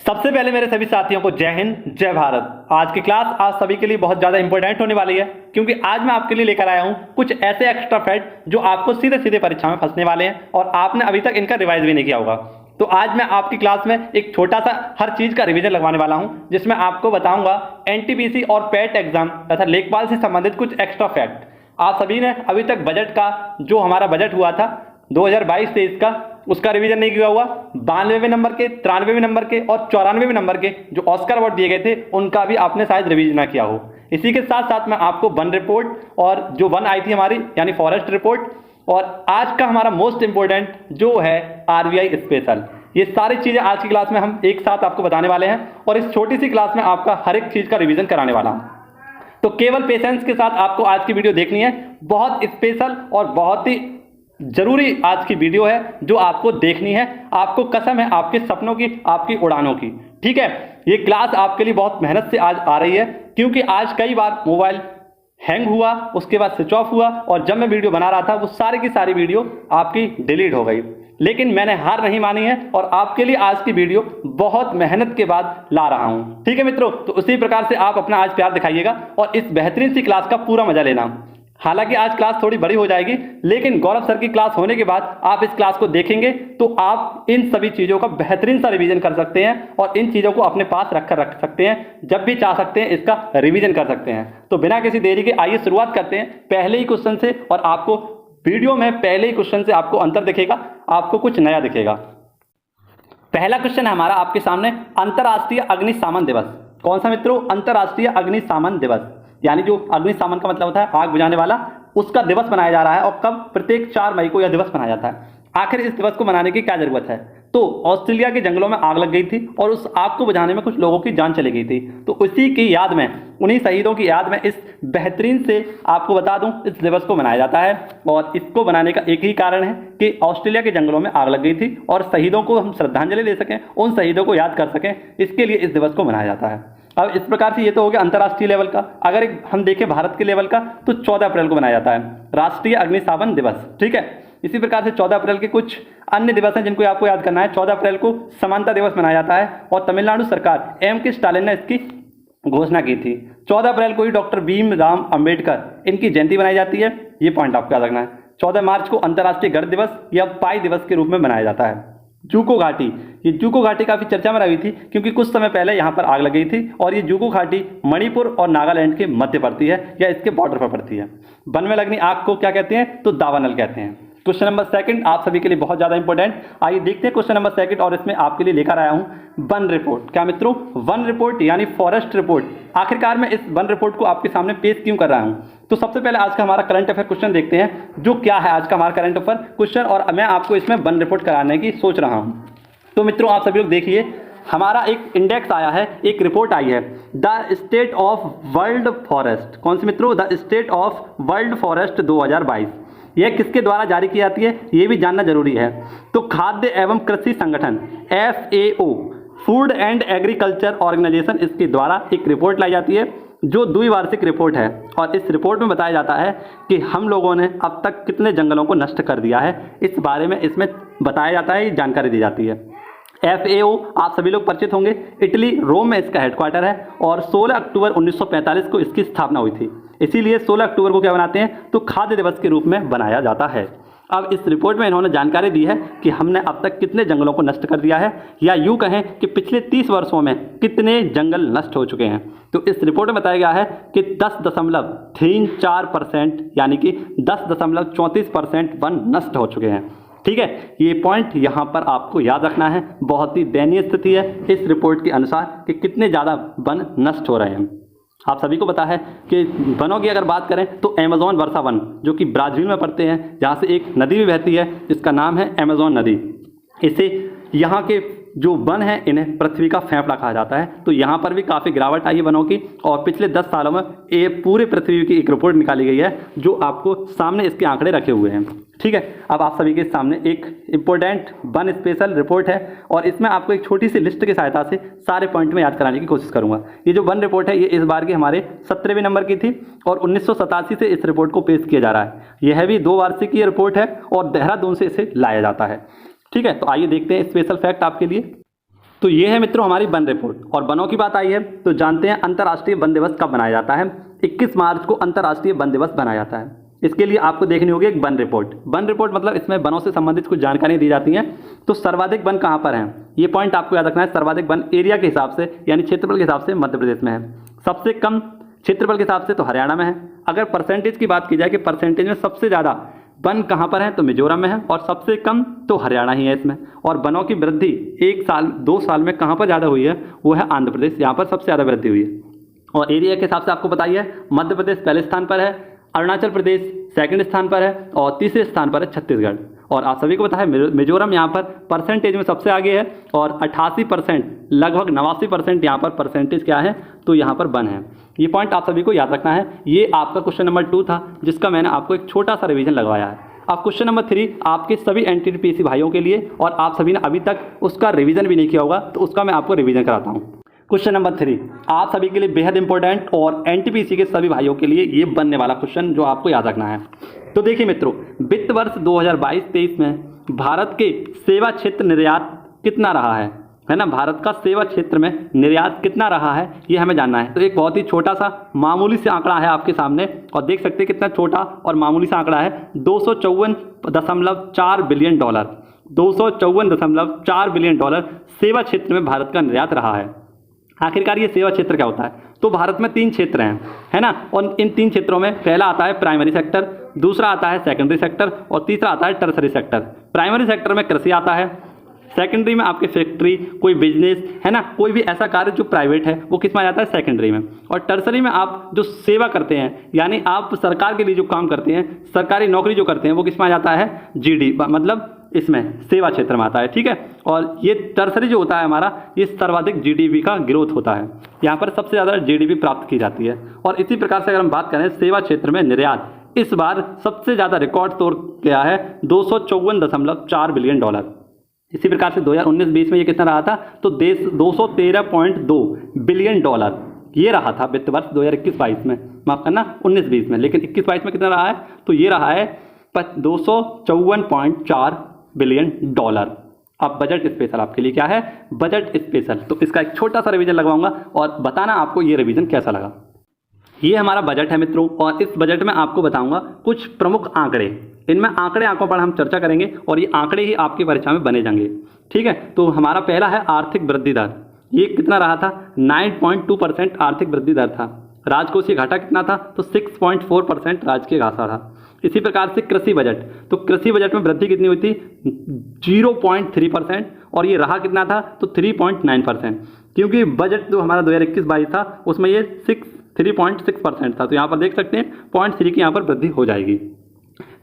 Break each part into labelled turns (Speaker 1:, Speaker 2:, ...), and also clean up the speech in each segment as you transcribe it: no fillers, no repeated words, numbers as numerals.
Speaker 1: सबसे पहले मेरे सभी साथियों को जय हिंद जय भारत। आज की क्लास आप सभी के लिए बहुत ज़्यादा इंपॉर्टेंट होने वाली है, क्योंकि आज मैं आपके लिए लेकर आया हूं कुछ ऐसे एक्स्ट्रा फैक्ट जो आपको सीधे सीधे परीक्षा में फंसने वाले हैं और आपने अभी तक इनका रिवाइज भी नहीं किया होगा। तो आज मैं आपकी क्लास में एक छोटा सा हर चीज़ का रिविजन लगवाने वाला हूँ, जिसमें आपको बताऊंगा एनटीपीसी और पैट एग्जाम तथा लेखपाल से संबंधित कुछ एक्स्ट्रा फैक्ट। आप सभी ने अभी तक बजट का जो हमारा बजट हुआ था 2022-23 का, उसका रिवीजन नहीं किया हुआ। 92वें नंबर के, 93वें नंबर के और 94वें नंबर के जो ऑस्कर अवार्ड दिए गए थे उनका भी आपने शायद रिवीजन ना किया हो। इसी के साथ साथ मैं आपको वन रिपोर्ट और जो वन आई थी हमारी यानी फॉरेस्ट रिपोर्ट, और आज का हमारा मोस्ट इंपॉर्टेंट जो है आरबीआई स्पेशल, ये सारी चीज़ें आज की क्लास में हम एक साथ आपको बताने वाले हैं और इस छोटी सी क्लास में आपका हर एक चीज़ का रिवीजन कराने वाला हूँ। तो केवल पेशेंस के साथ आपको आज की वीडियो देखनी है। बहुत स्पेशल और बहुत ही जरूरी आज की वीडियो है जो आपको देखनी है। आपको कसम है आपके सपनों की, आपकी उड़ानों की। ठीक है, ये क्लास आपके लिए बहुत मेहनत से आज आ रही है, क्योंकि आज कई बार मोबाइल हैंग हुआ, उसके बाद स्विच ऑफ हुआ और जब मैं वीडियो बना रहा था वो सारी की सारी वीडियो आपकी डिलीट हो गई। लेकिन मैंने हार नहीं मानी है और आपके लिए आज की वीडियो बहुत मेहनत के बाद ला रहा हूं। ठीक है मित्रों, तो उसी प्रकार से आप अपना आज प्यार दिखाइएगा और इस बेहतरीन सी क्लास का पूरा मजा लेना। हालांकि आज क्लास थोड़ी बड़ी हो जाएगी, लेकिन गौरव सर की क्लास होने के बाद आप इस क्लास को देखेंगे तो आप इन सभी चीज़ों का बेहतरीन सा रिवीजन कर सकते हैं और इन चीज़ों को अपने पास रख सकते हैं। जब भी चाह सकते हैं इसका रिवीजन कर सकते हैं। तो बिना किसी देरी के आइए शुरुआत करते हैं पहले ही क्वेश्चन से। और आपको वीडियो में पहले ही क्वेश्चन से आपको अंतर दिखेगा, आपको कुछ नया दिखेगा। पहला क्वेश्चन है हमारा आपके सामने, अंतर्राष्ट्रीय अग्निशमन दिवस कौन सा मित्रों? अंतर्राष्ट्रीय अग्निशमन दिवस, यानी जो अग्निशमन का मतलब होता है आग बुझाने वाला, उसका दिवस मनाया जा रहा है। और कब? प्रत्येक 4 मई को यह दिवस मनाया जाता है। आखिर इस दिवस को मनाने की क्या जरूरत है? तो ऑस्ट्रेलिया के जंगलों में आग लग गई थी और उस आग को बुझाने में कुछ लोगों की जान चली गई थी। तो उसी की याद में, उन्हीं शहीदों की याद में इस बेहतरीन से आपको बता दूं इस दिवस को मनाया जाता है। और इसको बनाने का एक ही कारण है कि ऑस्ट्रेलिया के जंगलों में आग लग गई थी और शहीदों को हम श्रद्धांजलि दे सकें, उन शहीदों को याद कर सकें, इसके लिए इस दिवस को मनाया जाता है। अब इस प्रकार से ये तो हो गया अंतर्राष्ट्रीय लेवल का। अगर हम देखें भारत के लेवल का तो 14 अप्रैल को मनाया जाता है राष्ट्रीय अग्निशमन दिवस। ठीक है, इसी प्रकार से 14 अप्रैल के कुछ अन्य दिवस हैं जिनको आपको याद करना है। 14 अप्रैल को समानता दिवस मनाया जाता है और तमिलनाडु सरकार के स्टालिन ने इसकी घोषणा की थी। 14 अप्रैल को ही डॉक्टर भीमराव अंबेडकर इनकी जयंती मनाई जाती है। ये पॉइंट आपको याद रखना है। 14 मार्च को अंतर्राष्ट्रीय गढ़ दिवस या पाई दिवस के रूप में मनाया जाता है। जूको घाटी, ये जूको घाटी काफी चर्चा में रही थी क्योंकि कुछ समय पहले यहाँ पर आग लग गई थी और ये जूको घाटी मणिपुर और नागालैंड के मध्य पड़ती है या इसके बॉर्डर पर पड़ती है। वन में लगनी आग को क्या कहते हैं? तो दावानल कहते हैं। क्वेश्चन नंबर सेकंड आप सभी के लिए बहुत ज्यादा इंपॉर्टेंट। आइए देखते हैं क्वेश्चन नंबर सेकंड, और इसमें आपके लिए लेकर आया हूं वन रिपोर्ट। क्या मित्रों? वन रिपोर्ट यानी फॉरेस्ट रिपोर्ट। आखिरकार मैं इस वन रिपोर्ट को आपके सामने पेश क्यों कर रहा हूं? तो सबसे पहले आज का हमारा करंट अफेयर क्वेश्चन देखते हैं, जो क्या है आज का हमारा करंट अफेयर क्वेश्चन, और मैं आपको इसमें वन रिपोर्ट कराने की सोच रहा हूं। तो मित्रों आप सभी लोग देखिए, हमारा एक इंडेक्स आया है, एक रिपोर्ट आई है, the state of world forest. कौन सी मित्रों? The state of world forest 2022। यह किसके द्वारा जारी की जाती है ये भी जानना जरूरी है। तो खाद्य एवं कृषि संगठन FAO, food and agriculture organisation, इसके द्वारा एक रिपोर्ट लाई जाती है जो द्विवार्षिक रिपोर्ट है। और इस रिपोर्ट में बताया जाता है कि हम लोगों ने अब तक कितने जंगलों को नष्ट कर दिया है, इस बारे में इसमें बताया जाता है, जानकारी दी जाती है। FAO आप सभी लोग परिचित होंगे, इटली रोम में इसका हेडक्वार्टर है और 16 अक्टूबर 1945 को इसकी स्थापना हुई थी। इसीलिए 16 अक्टूबर को क्या बनाते हैं? तो खाद्य दिवस के रूप में बनाया जाता है। अब इस रिपोर्ट में इन्होंने जानकारी दी है कि हमने अब तक कितने जंगलों को नष्ट कर दिया है, या यूँ कहें कि पिछले 30 वर्षों में कितने जंगल नष्ट हो चुके हैं। तो इस रिपोर्ट में बताया गया है कि 10.34% यानी कि 10.34% वन नष्ट हो चुके हैं। ठीक है, ये पॉइंट यहाँ पर आपको याद रखना है। बहुत ही दयनीय स्थिति है इस रिपोर्ट के अनुसार कि कितने ज़्यादा वन नष्ट हो रहे हैं। आप सभी को पता है कि वनों की अगर बात करें तो अमेज़न वर्षा वन जो कि ब्राज़ील में पड़ते हैं, जहाँ से एक नदी भी बहती है जिसका नाम है अमेज़न नदी, इसे यहाँ के जो वन है इन्हें पृथ्वी का फेफड़ा कहा जाता है। तो यहाँ पर भी काफ़ी गिरावट आई है वनों की और पिछले 10 सालों में ये पूरे पृथ्वी की एक रिपोर्ट निकाली गई है जो आपको सामने इसके आंकड़े रखे हुए हैं। ठीक है, अब आप सभी के सामने एक इम्पोर्टेंट वन स्पेशल रिपोर्ट है और इसमें आपको एक छोटी सी लिस्ट की सहायता से सारे पॉइंट में याद कराने की कोशिश करूंगा। ये जो वन रिपोर्ट है ये इस बार की हमारे 17वें नंबर की थी और 1987 से इस रिपोर्ट को पेश किया जा रहा है। यह भी 2 वार्षिक रिपोर्ट है और देहरादून से इसे लाया जाता है। ठीक है, तो आइए देखते हैं स्पेशल फैक्ट आपके लिए। तो ये है मित्रों हमारी वन रिपोर्ट। और वनों की बात आई है तो जानते हैं अंतर्राष्ट्रीय वन दिवस कब मनाया जाता है। 21 मार्च को अंतर्राष्ट्रीय वन दिवस मनाया जाता है। इसके लिए आपको देखनी होगी एक वन रिपोर्ट। वन रिपोर्ट मतलब इसमें वनों से संबंधित कुछ जानकारी दी जाती हैं। तो सर्वाधिक वन कहाँ पर हैं, ये पॉइंट आपको याद रखना है। सर्वाधिक वन एरिया के हिसाब से यानी क्षेत्रफल के हिसाब से मध्य प्रदेश में है। सबसे कम क्षेत्रफल के हिसाब से तो हरियाणा में है। अगर परसेंटेज की बात की जाए कि परसेंटेज में सबसे ज़्यादा वन कहाँ पर है तो मिजोरम में है, और सबसे कम तो हरियाणा ही है इसमें। और वनों की वृद्धि 1 साल 2 साल में कहाँ पर ज़्यादा हुई है, वो है आंध्र प्रदेश, यहाँ पर सबसे ज़्यादा वृद्धि हुई है। और एरिया के हिसाब से आपको बताइए मध्य प्रदेश पहले स्थान पर है, अरुणाचल प्रदेश सेकंड स्थान पर है, और तीसरे स्थान पर है छत्तीसगढ़। और आप सभी को पता है मिजोरम यहाँ पर परसेंटेज में सबसे आगे है, और 88% लगभग 89% यहाँ पर परसेंटेज क्या है तो यहाँ पर वन है। ये पॉइंट आप सभी को याद रखना है। ये आपका क्वेश्चन नंबर 2 था जिसका मैंने आपको एक छोटा सा रिवीजन लगवाया है। अब क्वेश्चन नंबर 3 आपके सभी एनटीपीसी भाइयों के लिए, और आप सभी ने अभी तक उसका रिवीजन भी नहीं किया होगा तो उसका मैं आपको रिवीजन कराता हूँ। क्वेश्चन नंबर 3 आप सभी के लिए बेहद इंपॉर्टेंट और एनटीपीसी के सभी भाइयों के लिए ये बनने वाला क्वेश्चन जो आपको याद रखना है। तो देखिए मित्रों, वित्त वर्ष 2022-23 में भारत के सेवा क्षेत्र निर्यात कितना रहा है ना। भारत का सेवा क्षेत्र में निर्यात कितना रहा है ये हमें जानना है। तो एक बहुत ही छोटा सा मामूली सा आंकड़ा है आपके सामने, और देख सकते हैं कितना छोटा और मामूली सा आंकड़ा है। 254.4 बिलियन डॉलर, 254.4 बिलियन डॉलर सेवा क्षेत्र में भारत का निर्यात रहा है। आखिरकार ये सेवा क्षेत्र क्या होता है, तो भारत में 3 क्षेत्र हैं, है ना। और इन 3 क्षेत्रों में पहला आता है प्राइमरी सेक्टर, दूसरा आता है सेकेंडरी सेक्टर, और तीसरा आता है टर्सरी सेक्टर। प्राइमरी सेक्टर में कृषि आता है, सेकेंडरी में आपकी फैक्ट्री, कोई बिजनेस, है ना, कोई भी ऐसा कार्य जो प्राइवेट है वो किस में आ जाता है, सेकेंडरी में। और टर्सरी में आप जो सेवा करते हैं यानी आप सरकार के लिए जो काम करते हैं, सरकारी नौकरी जो करते हैं, वो किस में आ जाता है, जीडी, मतलब इसमें सेवा क्षेत्र में आता है। ठीक है। और ये टर्सरी जो होता है हमारा, ये सर्वाधिक जीडीपी का ग्रोथ होता है, यहाँ पर सबसे ज़्यादा जीडीपी प्राप्त की जाती है। और इसी प्रकार से अगर हम बात करें सेवा क्षेत्र में निर्यात, इस बार सबसे ज़्यादा रिकॉर्ड तोड़ गया है 254.4 बिलियन डॉलर। इसी प्रकार से 2019-20 में ये कितना रहा था, तो 213.2 बिलियन डॉलर ये रहा था वित्त वर्ष 2021-22 में, माफ करना 19-20 में। लेकिन 21-22 में कितना रहा है, तो ये रहा है 254.4 बिलियन डॉलर। अब बजट स्पेशल आपके लिए क्या है, बजट स्पेशल। तो इसका एक छोटा सा रिवीजन लगवाऊंगा और बताना आपको ये रिवीजन कैसा लगा। ये हमारा बजट है मित्रों, और इस बजट में आपको बताऊंगा कुछ प्रमुख आंकड़े। इनमें आंकड़ों पर हम चर्चा करेंगे और ये आंकड़े ही आपकी परीक्षा में बने जाएंगे। ठीक है। तो हमारा पहला है आर्थिक वृद्धि दर। ये कितना रहा था, 9.2% आर्थिक वृद्धि दर था। राजकोषीय घाटा कितना था, तो 6.4% राजकीय घाटा था। इसी प्रकार से कृषि बजट, तो कृषि बजट में वृद्धि कितनी हुई थी, 0.3%, और ये रहा कितना था, तो 3.9%। क्योंकि बजट जो हमारा 2021-22 था उसमें ये 3.6% था, तो यहाँ पर देख सकते हैं 0.3 की यहाँ पर वृद्धि हो जाएगी।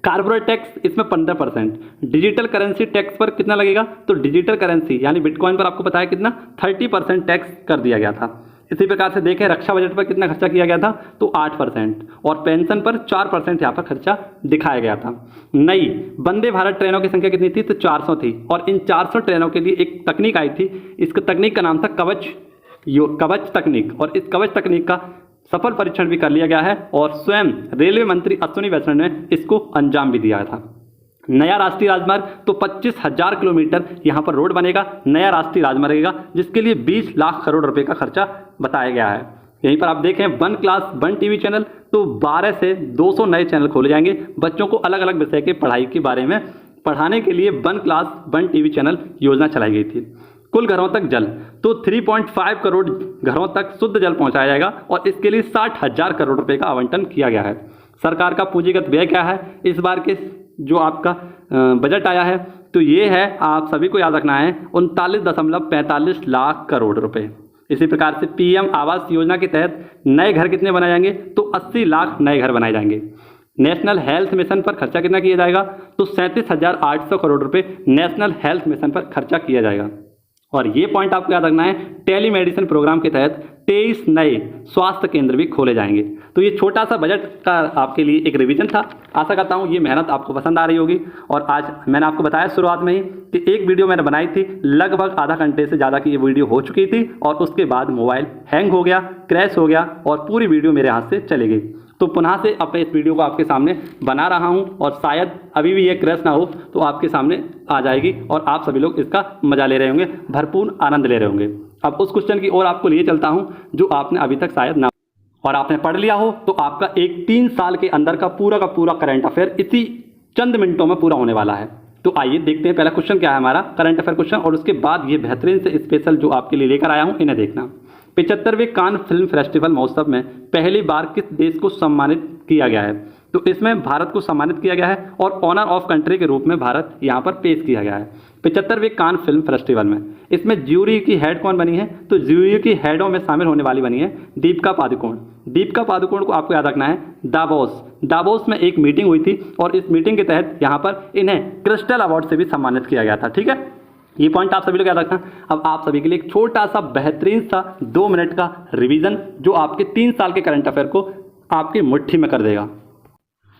Speaker 1: कारपोरेट टैक्स इसमें 15%। डिजिटल करेंसी टैक्स पर कितना लगेगा, तो डिजिटल करेंसी यानी बिटकॉइन पर आपको पता है कितना, 30% टैक्स कर दिया गया था। इसी प्रकार से देखें रक्षा बजट पर कितना खर्चा किया गया था, तो 8%, और पेंशन पर 4% यहाँ पर खर्चा दिखाया गया था। नई वंदे भारत ट्रेनों की संख्या कितनी थी, तो 400 थी, और इन 400 ट्रेनों के लिए एक तकनीक आई थी, इसका तकनीक का नाम था कवच तकनीक, और इस कवच तकनीक का सफल परीक्षण भी कर लिया गया है, और स्वयं रेलवे मंत्री अश्विनी वैष्णव ने इसको अंजाम भी दिया था। नया राष्ट्रीय राजमार्ग, तो 25,000 किलोमीटर यहाँ पर रोड बनेगा, नया राष्ट्रीय राजमार्ग रहेगा, जिसके लिए 20 लाख करोड़ रुपए का खर्चा बताया गया है। यहीं पर आप देखें 1 क्लास 1 टीवी चैनल, तो 12 से 200 नए चैनल खोले जाएंगे बच्चों को अलग अलग विषय के पढ़ाई के बारे में पढ़ाने के लिए 1 क्लास 1 टीवी चैनल योजना चलाई गई थी। कुल घरों तक जल, तो 3.5 करोड़ घरों तक शुद्ध जल पहुंचाया जाएगा, और इसके लिए 60,000 करोड़ रुपए का आवंटन किया गया है। सरकार का पूंजीगत व्यय क्या है इस बार के जो आपका बजट आया है, तो ये है, आप सभी को याद रखना है, 39.45 लाख करोड़ रुपए। इसी प्रकार से पीएम आवास योजना के तहत नए घर कितने बनाए जाएंगे, तो 80 लाख नए घर बनाए जाएंगे। नेशनल हेल्थ मिशन पर खर्चा कितना किया जाएगा, तो 37,800 करोड़ रुपए नेशनल हेल्थ मिशन पर खर्चा किया जाएगा। और ये पॉइंट आपको याद रखना है, टेलीमेडिसिन प्रोग्राम के तहत 23 नए स्वास्थ्य केंद्र भी खोले जाएंगे। तो ये छोटा सा बजट का आपके लिए एक रिवीजन था। आशा करता हूँ ये मेहनत आपको पसंद आ रही होगी। और आज मैंने आपको बताया शुरुआत में ही कि एक वीडियो मैंने बनाई थी, लगभग आधा घंटे से ज़्यादा की ये वीडियो हो चुकी थी, और उसके बाद मोबाइल हैंग हो गया, क्रैश हो गया, और पूरी वीडियो मेरे हाथ से चली गई। तो पुनः से अपने इस वीडियो को आपके सामने बना रहा हूं और शायद अभी भी ये क्रैश ना हो तो आपके सामने आ जाएगी और आप सभी लोग इसका मजा ले रहे होंगे, भरपूर आनंद ले रहे होंगे। अब उस क्वेश्चन की ओर आपको लिए चलता हूं जो आपने अभी तक शायद ना और आपने पढ़ लिया हो तो आपका एक 3 साल के अंदर का पूरा करंट अफेयर इसी चंद मिनटों में पूरा होने वाला है। तो आइए देखते हैं पहला क्वेश्चन क्या है हमारा करंट अफेयर क्वेश्चन, और उसके बाद ये बेहतरीन से स्पेशल जो आपके लिए लेकर आया हूं इन्हें देखना। 75वें कान फिल्म फेस्टिवल महोत्सव में पहली बार किस देश को सम्मानित किया गया है? तो इसमें भारत को सम्मानित किया गया है और ऑनर ऑफ कंट्री के रूप में भारत यहाँ पर पेश किया गया है 75वें कान फिल्म फेस्टिवल में। इसमें ज्यूरी की हेड कौन बनी है? तो ज्यूरी की हेडों में शामिल होने वाली बनी है दीपिका पादुकोण। दीपिका पादुकोण को आपको याद रखना है दावोस में एक मीटिंग हुई थी और इस मीटिंग के तहत यहाँ पर इन्हें क्रिस्टल अवार्ड से भी सम्मानित किया गया था। ठीक है, ये पॉइंट आप सभी लोग याद रखना। अब आप सभी के लिए एक छोटा सा बेहतरीन सा 2 मिनट का रिवीजन जो आपके 3 साल के करंट अफेयर को आपकी मुट्ठी में कर देगा।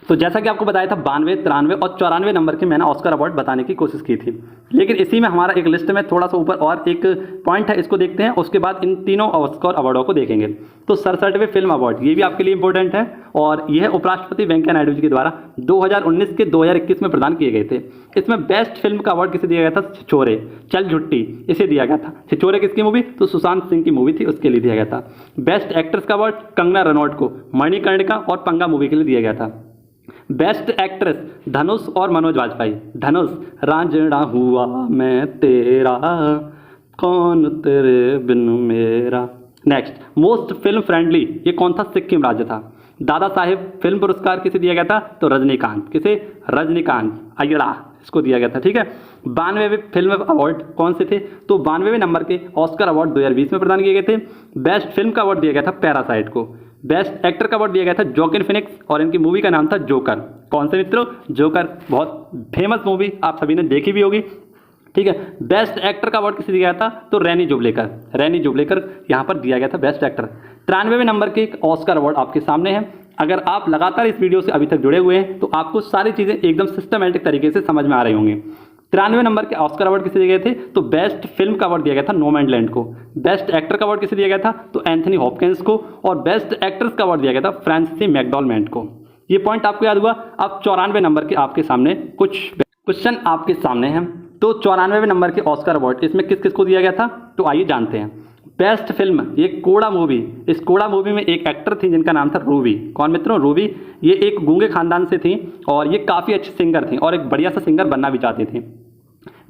Speaker 1: तो जैसा कि आपको बताया था 92, 93 और 94 नंबर के मैंने ऑस्कर अवार्ड बताने की कोशिश की थी, लेकिन इसी में हमारा एक लिस्ट में थोड़ा सा ऊपर और एक पॉइंट है, इसको देखते हैं। उसके बाद इन तीनों ऑस्कर अवार्डों को देखेंगे। तो 67वें फिल्म अवार्ड, ये भी आपके लिए इंपॉर्टेंट है और यह उपराष्ट्रपति वेंकैया नायडू जी के द्वारा 2019 के 2021 में प्रदान किए गए थे। इसमें बेस्ट फिल्म का अवार्ड किसे दिया गया था? छिछोरे चल झुट्टी, इसे दिया गया था। छिछोरे किसकी मूवी? तो सुशांत सिंह की मूवी थी, उसके लिए दिया गया था। बेस्ट एक्ट्रेस का अवार्ड कंगना रनौत को मणिकर्णिका और पंगा मूवी के लिए दिया गया था। बेस्ट एक्ट्रेस धनुष और मनोज वाजपेयी। धनुष रांझना हुआ मैं तेरा, कौन तेरे बिन मेरा। नेक्स्ट मोस्ट फिल्म फ्रेंडली, ये कौन था? सिक्किम राज्य था। दादा साहेब फिल्म पुरस्कार किसे दिया गया था? तो रजनीकांत। किसे? रजनीकांत अय्यड़ा, इसको दिया गया था। ठीक है, 92वें फिल्म अवार्ड कौन से थे? तो 92वें नंबर के ऑस्कर अवार्ड 2020 में प्रदान किए गए थे। बेस्ट फिल्म का अवार्ड दिया गया था पैरासाइट को। बेस्ट एक्टर का अवार्ड दिया गया था जोकिन फिनिक्स और इनकी मूवी का नाम था जोकर। कौन से मित्रों? जोकर, बहुत फेमस मूवी, आप सभी ने देखी भी होगी। ठीक है, बेस्ट एक्टर का अवार्ड किसे दिया गया था? तो रैनी जुबलेकर यहाँ पर दिया गया था बेस्ट एक्टर। 93वें नंबर के एक ऑस्कर अवार्ड आपके सामने है। अगर आप लगातार इस वीडियो से अभी तक जुड़े हुए हैं तो आपको सारी चीज़ें एकदम सिस्टमैटिक तरीके से समझ में आ रही होंगी। 93वें नंबर के ऑस्कर अवार्ड किसे दिए गए थे? तो बेस्ट फिल्म का अवार्ड दिया गया था नोमैडलैंड को। बेस्ट एक्टर का अवार्ड किसे दिया गया था? तो एंथनी हॉपकिंस को। और बेस्ट एक्ट्रेस का अवार्ड दिया गया था फ्रांसिसी मैकडॉर्मेंट को। ये पॉइंट आपको याद हुआ। अब 94 नंबर के आपके सामने कुछ क्वेश्चन आपके सामने हैं। तो 94वें नंबर के ऑस्कर अवार्ड इसमें किस किस को दिया गया था? तो आइए जानते हैं। बेस्ट फिल्म, ये कोड़ा मूवी, इस कोड़ा मूवी में एक एक्टर थी जिनका नाम था रूबी। कौन मित्रों? रूबी। ये एक गूंगे खानदान से थी और ये काफ़ी अच्छी सिंगर थी और एक बढ़िया सा सिंगर बनना भी चाहती थी।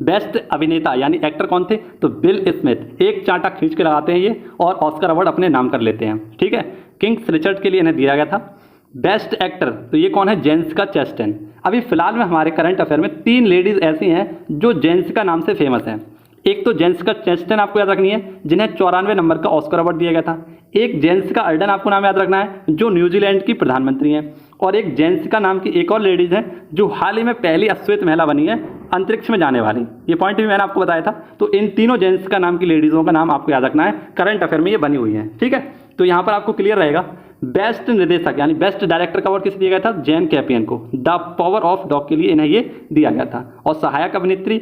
Speaker 1: बेस्ट अभिनेता यानी एक्टर कौन थे? तो बिल स्मिथ। एक चांटा खींच के लगाते हैं ये और ऑस्कर अवार्ड अपने नाम कर लेते हैं। ठीक है, किंग्स रिचर्ड के लिए इन्हें दिया गया था। बेस्ट एक्टर, तो ये कौन है? Jessica Chastain. अभी फिलहाल में हमारे करंट अफेयर में 3 लेडीज ऐसी हैं जो जेसिका नाम से फेमस हैं। एक तो जेसिका चैस्टेन आपको याद रखनी है जिन्हें 94 नंबर का ऑस्कर अवार्ड दिया गया था। एक जेसिका अर्डन आपको नाम याद रखना है जो न्यूजीलैंड की प्रधानमंत्री हैं। और एक जेसिका नाम की एक और लेडीज़ है जो हाल ही में पहली अश्वेत महिला बनी है अंतरिक्ष में जाने वाली। ये पॉइंट भी मैंने आपको बताया था। तो इन तीनों जेसिका नाम की लेडीज़ों का नाम आपको याद रखना है, करंट अफेयर में ये बनी हुई है। ठीक है, तो यहाँ पर आपको क्लियर रहेगा। बेस्ट निर्देशक यानी बेस्ट डायरेक्टर का अवार्ड किसे दिया गया था? जैन कैपियन को। द पावर ऑफ डॉग के लिए इन्हें ये दिया गया था। और सहायक अभिनेत्री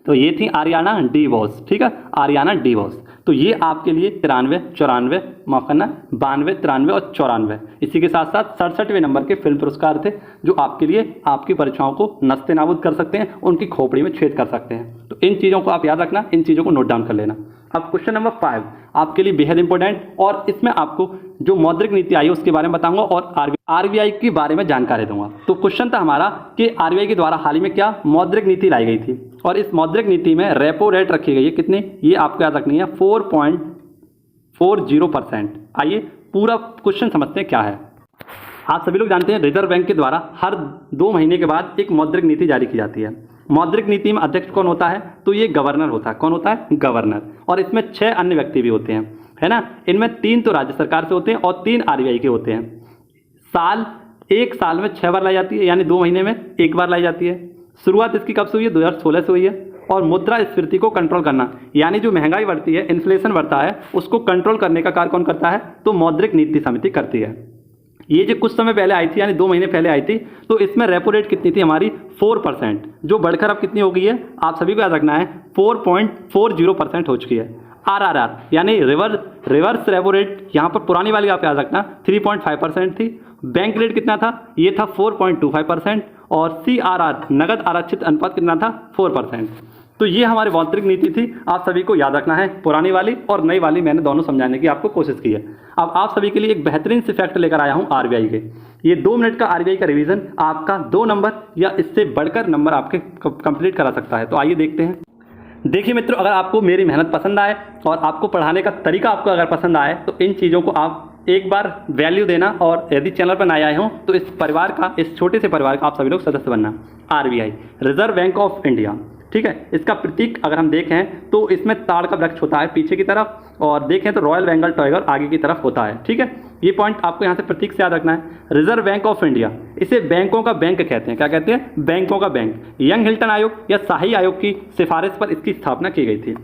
Speaker 1: तो ये थी आरियाना डीवॉस। ठीक है, आरियाना डीवॉस। तो ये आपके लिए 93, 94, माफ करना 92, 93 और 94, इसी के साथ साथ 67वें नंबर के फिल्म पुरस्कार थे जो आपके लिए आपकी परीक्षाओं को नस्ते नाबूद कर सकते हैं, उनकी खोपड़ी में छेद कर सकते हैं। तो इन चीज़ों को आप याद रखना, इन चीज़ों को नोट डाउन कर लेना। अब क्वेश्चन नंबर 5 आपके लिए बेहद इंपॉर्टेंट, और इसमें आपको जो मौद्रिक नीति आई उसके बारे में बताऊंगा और आरबीआई के बारे में जानकारी दूंगा। तो क्वेश्चन था हमारा कि आरबीआई के द्वारा हाल ही में क्या मौद्रिक नीति लाई गई थी, और इस मौद्रिक नीति में रेपो रेट रखी गई है कितनी, ये आपको याद रखनी है 4.40%। आइए पूरा क्वेश्चन समझते हैं क्या है। आप सभी लोग जानते हैं रिजर्व बैंक के द्वारा हर 2 महीने के बाद एक मौद्रिक नीति जारी की जाती है। मौद्रिक नीति में अध्यक्ष कौन होता है? तो ये गवर्नर होता है। कौन होता है? गवर्नर। और इसमें 6 अन्य व्यक्ति भी होते हैं, है ना। इनमें 3 तो राज्य सरकार से होते हैं और 3 आरबीआई के होते हैं। एक साल में 6 बार लाई जाती है, यानी 2 महीने में 1 बार लाई जाती है। शुरुआत इसकी कब से हुई है? 2016 से हुई है। और मुद्रास्फीति को कंट्रोल करना, यानी जो महंगाई बढ़ती है, इन्फ्लेशन बढ़ता है, उसको कंट्रोल करने का कार्य कौन करता है? तो मौद्रिक नीति समिति करती है। ये जो कुछ समय पहले आई थी, यानी 2 महीने पहले आई थी, तो इसमें रेपो रेट कितनी थी हमारी? 4%, जो बढ़कर अब कितनी हो गई है? आप सभी को याद रखना है 4.40% हो चुकी है। आरआरआर यानी रिवर्स रेपो रेट, यहाँ पर पुरानी वाली आप याद रखना 3.5% थी, बैंक रेट कितना था, ये था 4.25%, और CRR नगद आरक्षित अनुपात कितना था, 4%। तो ये हमारी मौद्रिक नीति थी, आप सभी को याद रखना है। पुरानी वाली और नई वाली मैंने दोनों समझाने की आपको कोशिश की है। अब आप सभी के लिए एक बेहतरीन से फैक्ट लेकर आया हूँ RBI के। ये 2 मिनट का RBI का रिवीजन आपका 2 नंबर या इससे बढ़कर नंबर आपके कंप्लीट करा सकता है। तो आइए देखते हैं। देखिए मित्रों, अगर आपको मेरी मेहनत पसंद आए और आपको पढ़ाने का तरीका आपको अगर पसंद आए तो इन चीज़ों को आप एक बार वैल्यू देना, और यदि चैनल पर नए आए हों तो इस परिवार का, इस छोटे से परिवार का आप सभी लोग सदस्य बनना। RBI reserve bank of India, ठीक है। इसका प्रतीक अगर हम देखें तो इसमें ताड़ का वृक्ष होता है पीछे की तरफ, और देखें तो रॉयल बंगाल टाइगर आगे की तरफ होता है, ठीक है। ये पॉइंट आपको यहाँ से प्रतीक से याद रखना है। रिजर्व बैंक ऑफ इंडिया, इसे बैंकों का बैंक कहते हैं। क्या कहते हैं? बैंकों का बैंक। यंग हिल्टन आयोग या शाही आयोग की सिफारिश पर इसकी स्थापना की गई थी।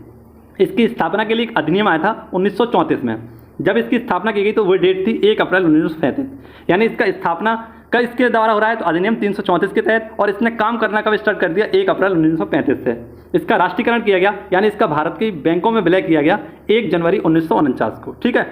Speaker 1: इसकी स्थापना के लिए एक अधिनियम आया था 1934 में। जब इसकी स्थापना की गई तो वो डेट थी 1 अप्रैल 1935, यानी इसका स्थापना का इसके द्वारा हो रहा है तो अधिनियम 334 के तहत, और इसने काम करना कब स्टार्ट कर दिया? 1 अप्रैल 1935 से। इसका राष्ट्रीयकरण किया गया, यानी इसका भारत के बैंकों में विलय किया गया 1 जनवरी 1949 को, ठीक है।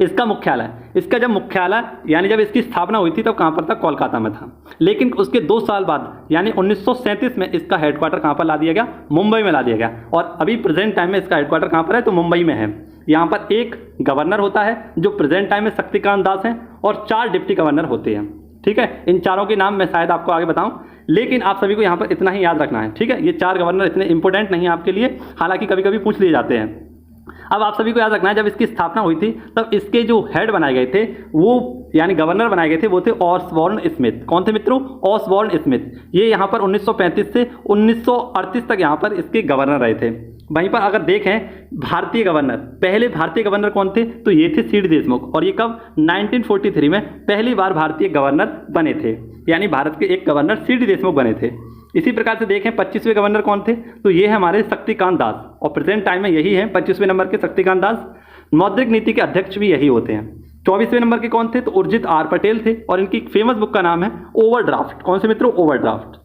Speaker 1: इसका मुख्यालय, इसका जब मुख्यालय यानी जब इसकी स्थापना हुई थी तब कहाँ पर था? कोलकाता में था। लेकिन उसके 2 साल बाद यानी 1937 में इसका हेडक्वार्टर कहाँ पर ला दिया गया? मुंबई में ला दिया गया। और अभी प्रेजेंट टाइम में इसका हेडक्वार्टर कहाँ पर है? तो मुंबई में है। यहाँ पर एक गवर्नर होता है जो प्रेजेंट टाइम में शक्तिकांत दास हैं, और 4 डिप्टी गवर्नर होते हैं, ठीक है। इन चारों के नाम मैं शायद आपको आगे बताऊं, लेकिन आप सभी को यहाँ पर इतना ही याद रखना है, ठीक है। ये 4 गवर्नर इतने इंपॉर्टेंट नहीं है आपके लिए, हालांकि कभी कभी पूछ लिए जाते हैं। अब आप सभी को याद रखना है, जब इसकी स्थापना हुई थी तब इसके जो हेड बनाए गए थे, वो यानी गवर्नर बनाए गए थे, वो थे ऑसबॉर्न स्मिथ। कौन थे मित्रों? Osborne Smith. ये यहाँ पर 1935 से 1938 तक यहाँ पर इसके गवर्नर रहे थे। वहीं पर अगर देखें भारतीय गवर्नर, पहले भारतीय गवर्नर कौन थे? तो ये थे सी डी देशमुख, और ये कब? 1943 में पहली बार भारतीय गवर्नर बने थे, यानी भारत के एक गवर्नर सी डी देशमुख बने थे। इसी प्रकार से देखें 25वें गवर्नर कौन थे? तो ये है हमारे शक्तिकांत दास, और प्रेजेंट टाइम में यही है 25वें नंबर के शक्तिकांत दास। मौद्रिक नीति के अध्यक्ष भी यही होते हैं। 24वें नंबर के कौन थे? तो उर्जित आर पटेल थे, और इनकी फेमस बुक का नाम है ओवरड्राफ्ट। कौन से मित्रों? ओवरड्राफ्ट।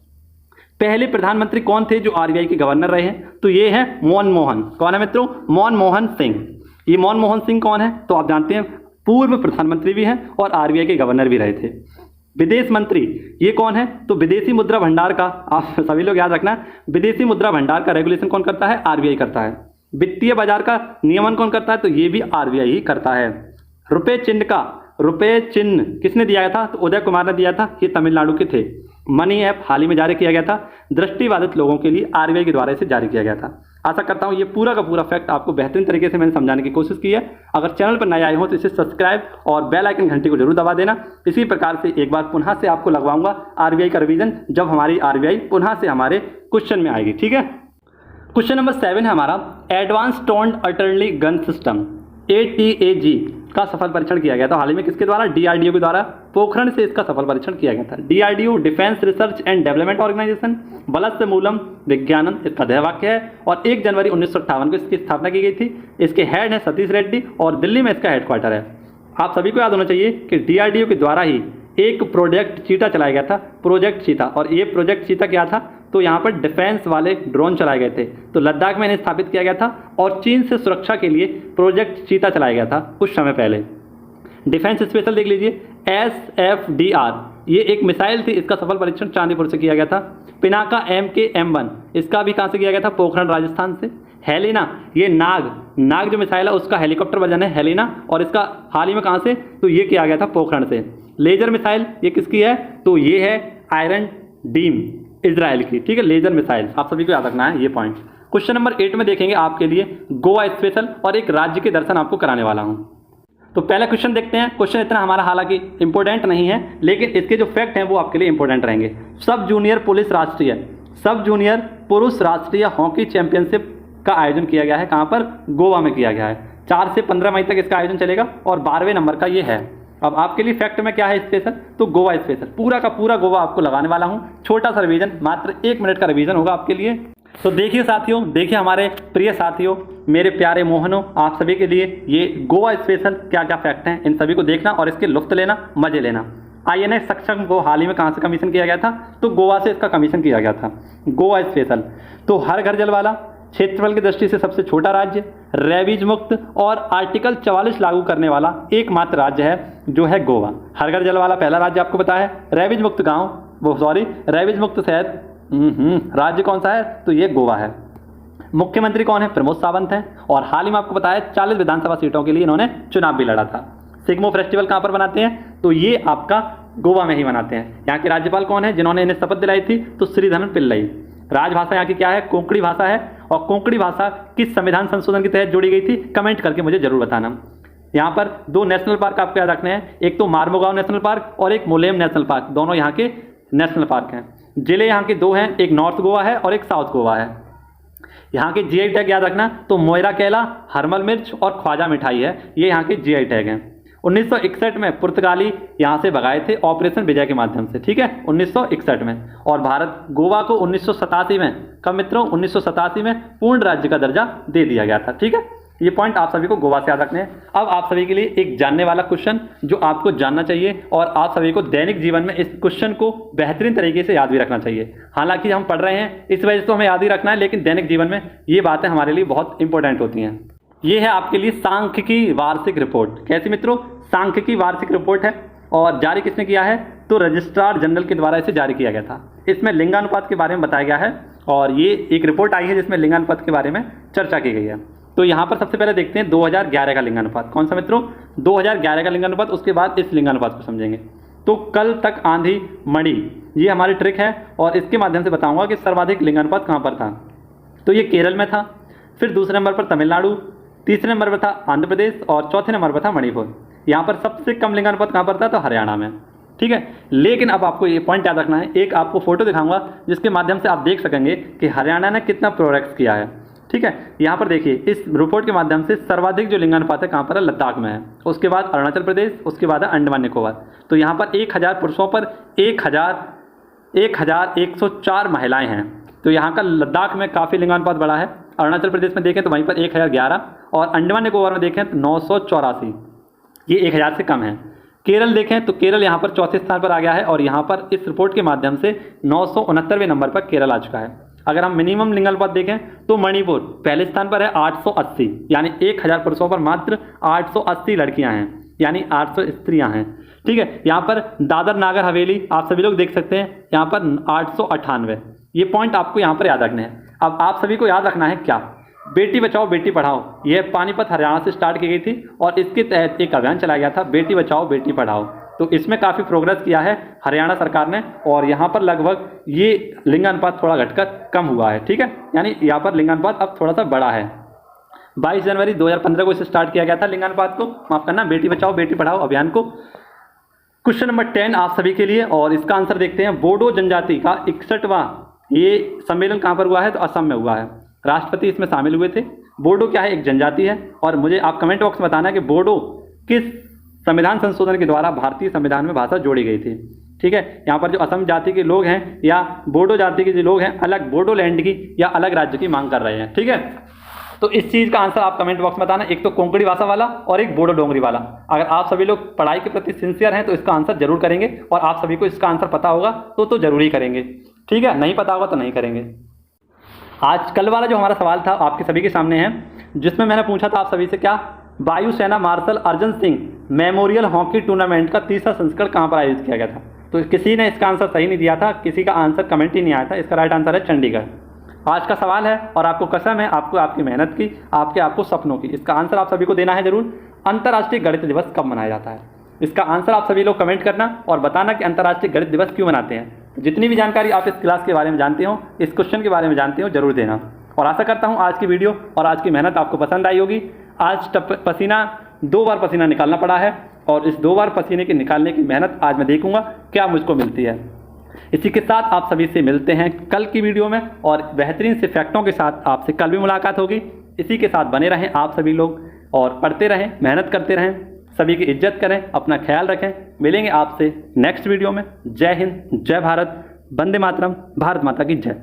Speaker 1: पहले प्रधानमंत्री कौन थे जो RBI के गवर्नर रहे हैं? तो ये है मनमोहन। कौन है मित्रों? मनमोहन सिंह। ये मनमोहन सिंह कौन है? तो आप जानते हैं पूर्व प्रधानमंत्री भी हैं और RBI के गवर्नर भी रहे थे। विदेश मंत्री ये कौन है? तो विदेशी मुद्रा भंडार का, आप सभी लोग याद रखना, विदेशी मुद्रा भंडार का रेगुलेशन कौन करता है? RBI करता है। वित्तीय बाजार का नियमन कौन करता है? तो ये भी RBI ही करता है। रुपए चिन्ह का, रुपए चिन्ह किसने दिया था? तो उदय कुमार ने दिया था, ये तमिलनाडु के थे। मनी ऐप हाल ही में जारी किया गया था, दृष्टिबाधित लोगों के लिए RBI के द्वारा इसे जारी किया गया था। आशा करता हूँ ये पूरा का पूरा फैक्ट आपको बेहतरीन तरीके से मैंने समझाने की कोशिश की है। अगर चैनल पर नए आए हो तो इसे सब्सक्राइब और बेल आइकन घंटी को जरूर दबा देना। इसी प्रकार से एक बार पुनः से आपको लगवाऊंगा RBI का रिवीजन, जब हमारी RBI पुनः से हमारे क्वेश्चन में आएगी, ठीक है। क्वेश्चन नंबर 7 है हमारा, एडवांस टोन्ड अर्टलरी गन सिस्टम ATAG का सफल परीक्षण किया गया था हाल ही में किसके द्वारा? DRDO के द्वारा। पोखरण से इसका सफल परीक्षण किया गया था। DRDO defence research and development organisation, बलस्य मूलम विज्ञानम इसका ध्येयवाक्य है, और 1 जनवरी 1958 को इसकी स्थापना की गई थी। इसके हेड है सतीश रेड्डी, और दिल्ली में इसका हेडक्वार्टर है। आप सभी को याद होना चाहिए कि DRDO के द्वारा ही एक प्रोजेक्ट चीता चलाया गया था, प्रोजेक्ट चीता। और ये प्रोजेक्ट चीता क्या था? तो यहाँ पर डिफेंस वाले ड्रोन चलाए गए थे, तो लद्दाख में इन्हें स्थापित किया गया था, और चीन से सुरक्षा के लिए प्रोजेक्ट चीता चलाया गया था कुछ समय पहले। डिफेंस स्पेशल देख लीजिए, SFDR ये एक मिसाइल थी, इसका सफल परीक्षण चांदीपुर से किया गया था। पिनाका MKM1 इसका भी कहाँ से किया गया था? पोखरण राजस्थान से। हेलिना ये नाग जो मिसाइल है उसका हेलीकॉप्टर वर्जन है हेलिना, और इसका हाल ही में कहाँ से? तो ये किया गया था पोखरण से। लेजर मिसाइल ये किसकी है? तो ये है आयरन डीम इजराइल की, ठीक है। लेजर मिसाइल आप सभी को याद रखना है ये पॉइंट। क्वेश्चन नंबर 8 में देखेंगे आपके लिए गोवा स्पेशल, और एक राज्य के दर्शन आपको कराने वाला हूँ। तो पहला क्वेश्चन देखते हैं। क्वेश्चन इतना हमारा हालांकि इंपॉर्टेंट नहीं है, लेकिन इसके जो फैक्ट हैं वो आपके लिए इंपॉर्टेंट रहेंगे। सब जूनियर पुरुष राष्ट्रीय हॉकी चैंपियनशिप का आयोजन किया गया है। कहाँ पर? गोवा में किया गया है। 4 से 15 मई तक इसका आयोजन चलेगा, और 12वें नंबर का ये है। अब आपके लिए फैक्ट में क्या है स्पेशल? तो गोवा स्पेशल, पूरा का पूरा गोवा आपको लगाने वाला हूँ। छोटा सा रिवीजन, मात्र 1 मिनट का रिवीजन होगा आपके लिए। तो देखिए साथियों, देखिए हमारे प्रिय साथियों, मेरे प्यारे मोहनों, आप सभी के लिए ये गोवा स्पेशल क्या क्या फैक्ट हैं, इन सभी को देखना और इसके लुत्फ लेना, मजे लेना। INS सक्षम को हाल ही में कहाँ से कमीशन किया गया था? तो गोवा से इसका कमीशन किया गया था। गोवा स्पेशल तो हर घर जल वाला, क्षेत्रफल की दृष्टि से सबसे छोटा राज्य, रेबीज मुक्त और आर्टिकल 44 लागू करने वाला एकमात्र राज्य है जो है गोवा। हर घर जल वाला पहला राज्य आपको पता है, रेबीज मुक्त रेबीज मुक्त शहर राज्य कौन सा है, तो ये गोवा है। मुख्यमंत्री कौन है, प्रमोद सावंत हैं, और हाल ही में आपको बताया 40 विधानसभा सीटों के लिए इन्होंने चुनाव भी लड़ा था। सिग्मो फेस्टिवल कहाँ पर बनाते हैं, तो ये आपका गोवा में ही मनाते हैं। यहाँ के राज्यपाल कौन है जिन्होंने इन्हें शपथ दिलाई थी, तो श्रीधरन पिल्लई। राजभाषा यहाँ की क्या है, कोंकणी भाषा है, और कोंकणी भाषा किस संविधान संशोधन के तहत जोड़ी गई थी, कमेंट करके मुझे जरूर बताना। यहाँ पर 2 नेशनल पार्क आपको याद रखने हैं, एक तो मार्मोगांव नेशनल पार्क और एक मोलेम नेशनल पार्क, दोनों यहाँ के नेशनल पार्क हैं। जिले यहाँ के 2 हैं, एक नॉर्थ गोवा है और एक साउथ गोवा है। यहाँ के जीआई टैग याद रखना, तो मोयरा केला, हरमल मिर्च और ख्वाजा मिठाई है, ये यहाँ के जीआई टैग हैं। 1961 में पुर्तगाली यहाँ से भगाए थे ऑपरेशन विजय के माध्यम से, ठीक है, 1961 में। और भारत गोवा को 1987 में, कब मित्रों, 1987 में पूर्ण राज्य का दर्जा दे दिया गया था, ठीक है। ये पॉइंट आप सभी को गोवा से याद रखने हैं। अब आप सभी के लिए एक जानने वाला क्वेश्चन जो आपको जानना चाहिए, और आप सभी को दैनिक जीवन में इस क्वेश्चन को बेहतरीन तरीके से याद भी रखना चाहिए। हालांकि हम पढ़ रहे हैं इस वजह से तो हमें याद ही रखना है, लेकिन दैनिक जीवन में ये बातें हमारे लिए बहुत इंपॉर्टेंट होती हैं। ये है आपके लिए सांख्यिकी वार्षिक रिपोर्ट। कैसी मित्रों, सांख्यिकी वार्षिक रिपोर्ट है, और जारी किसने किया है, तो रजिस्ट्रार जनरल के द्वारा इसे जारी किया गया था। इसमें लिंगानुपात के बारे में बताया गया है, और ये एक रिपोर्ट आई है जिसमें लिंगानुपात के बारे में चर्चा की गई है। तो यहाँ पर सबसे पहले देखते हैं 2011 का लिंगानुपात। कौन सा मित्रों, 2011 का लिंगानुपात, उसके बाद इस लिंगानुपात को समझेंगे। तो कल तक आंधी मड़ी, ये हमारी ट्रिक है, और इसके माध्यम से बताऊंगा कि सर्वाधिक लिंगानुपात कहाँ पर था। तो ये केरल में था, फिर दूसरे नंबर पर तमिलनाडु, तीसरे नंबर पर था आंध्र प्रदेश, और चौथे नंबर पर था मणिपुर। यहाँ पर सबसे कम लिंगानुपात कहाँ पर था, तो हरियाणा में, ठीक है। लेकिन अब आपको ये पॉइंट याद रखना है, एक आपको फोटो दिखाऊंगा जिसके माध्यम से आप देख सकेंगे कि हरियाणा ने कितना प्रोग्रेस किया है, ठीक है। यहाँ पर देखिए, इस रिपोर्ट के माध्यम से सर्वाधिक जो लिंगानुपात है कहाँ पर है, लद्दाख में है, उसके बाद अरुणाचल प्रदेश, उसके बाद है अंडमान निकोबार। तो यहाँ पर 1000 पुरुषों पर 1104 महिलाएं हैं। तो यहाँ का लद्दाख में काफ़ी लिंगानुपात बड़ा है। अरुणाचल प्रदेश में देखें तो वहीं पर 1011, और अंडमान निकोबार में देखें तो 984, ये 1000 से कम है। केरल देखें तो केरल यहाँ पर चौथे स्थान पर आ गया है, और यहाँ पर इस रिपोर्ट के माध्यम से 969वें नंबर पर केरल आ चुका है। अगर हम मिनिमम लिंगानुपात देखें तो मणिपुर पहले स्थान पर है 880, यानी 1000 पुरुषों पर मात्र 880 लड़कियां हैं, यानी 800 स्त्रियां हैं, ठीक है। यहाँ पर दादर नागर हवेली आप सभी लोग देख सकते हैं, यहाँ पर 898। ये पॉइंट आपको यहाँ पर याद रखने हैं। अब आप सभी को याद रखना है क्या, बेटी बचाओ बेटी पढ़ाओ, यह पानीपत हरियाणा से स्टार्ट की गई थी, और इसके तहत एक अभियान चलाया गया था, बेटी बचाओ बेटी पढ़ाओ। तो इसमें काफ़ी प्रोग्रेस किया है हरियाणा सरकार ने, और यहाँ पर लगभग ये लिंगानुपात थोड़ा घटकर कम हुआ है, ठीक है। यानी यहाँ पर लिंगानुपात अब थोड़ा सा बड़ा है। 22 जनवरी 2015 को इसे स्टार्ट किया गया था लिंगानुपात को, माफ करना, बेटी बचाओ बेटी पढ़ाओ अभियान को। क्वेश्चन नंबर 10 आप सभी के लिए, और इसका आंसर देखते हैं। बोडो जनजाति का 61वां ये सम्मेलन कहाँ पर हुआ है, तो असम में हुआ है। राष्ट्रपति इसमें शामिल हुए थे। बोडो क्या है, एक जनजाति है, और मुझे आप कमेंट बॉक्स में बताना है कि बोडो किस संविधान संशोधन के द्वारा भारतीय संविधान में भाषा जोड़ी गई थी, ठीक है। यहाँ पर जो असम जाति के लोग हैं या बोडो जाति के जो लोग हैं, अलग बोडोलैंड की या अलग राज्य की मांग कर रहे हैं, ठीक है। तो इस चीज़ का आंसर आप कमेंट बॉक्स में बताना, एक तो कोंकणी भाषा वाला और एक बोडो डोंगरी वाला। अगर आप सभी लोग पढ़ाई के प्रति सिंसियर हैं तो इसका आंसर जरूर करेंगे, और आप सभी को इसका आंसर पता होगा तो जरूर ही करेंगे, ठीक है। नहीं पता होगा तो नहीं करेंगे। आज कल वाला जो हमारा सवाल था आपके सभी के सामने है, जिसमें मैंने पूछा था आप सभी से क्या, वायुसेना martial Arjan Singh memorial hockey tournament का तीसरा संस्करण कहाँ पर आयोजित किया गया था। तो किसी ने इसका आंसर सही नहीं दिया था, किसी का आंसर कमेंट ही नहीं आया था। इसका राइट आंसर है चंडीगढ़। आज का सवाल है, और आपको कसम है, आपको आपकी मेहनत की, आपको सपनों की। इसका आंसर आप सभी को देना है जरूर। अंतर्राष्ट्रीय गणित दिवस कब मनाया जाता है, इसका आंसर आप सभी लोग कमेंट करना, और बताना कि अंतर्राष्ट्रीय गणित दिवस क्यों मनाते हैं। जितनी भी जानकारी आप इस क्लास के बारे में जानते हो, इस क्वेश्चन के बारे में जानते हो, जरूर देना। और आशा करता हूँ आज की वीडियो और आज की मेहनत आपको पसंद आई होगी। आज पसीना 2 बार पसीना निकालना पड़ा है, और इस 2 बार पसीने के निकालने की मेहनत आज मैं देखूंगा क्या मुझको मिलती है। इसी के साथ आप सभी से मिलते हैं कल की वीडियो में, और बेहतरीन से फैक्टों के साथ आपसे कल भी मुलाकात होगी। इसी के साथ बने रहें आप सभी लोग, और पढ़ते रहें, मेहनत करते रहें, सभी की इज्जत करें, अपना ख्याल रखें। मिलेंगे आपसे नेक्स्ट वीडियो में। जय हिंद, जय भारत, वंदे मातरम, भारत माता की जय।